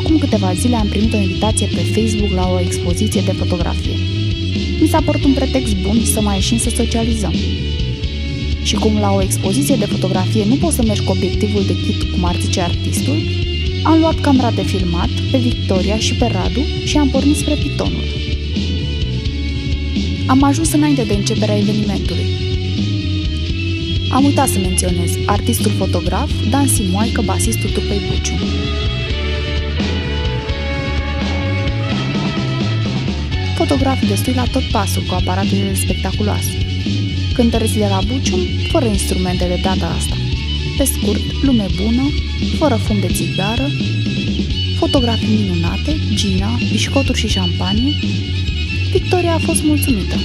Acum câteva zile am primit o invitație pe Facebook la o expoziție de fotografie. Mi s-a părut un pretext bun să mai ieșim să socializăm. Și cum la o expoziție de fotografie nu poți să mergi cu obiectivul de kit, cum ar zice artistul, am luat camera de filmat pe Victoria și pe Radu și am pornit spre Pitonul. Am ajuns înainte de începerea evenimentului. Am uitat să menționez artistul fotograf Dan Simoaică, basistul trupei Bucium. Fotografi destui la tot pasul cu aparatele spectaculoase. Cântăreți de la Bucium, fără instrumente de data asta. Pe scurt, lume bună, fără fum de țigară, fotografii minunate, gina, bișcoturi și șampanie. Victoria a fost mulțumită.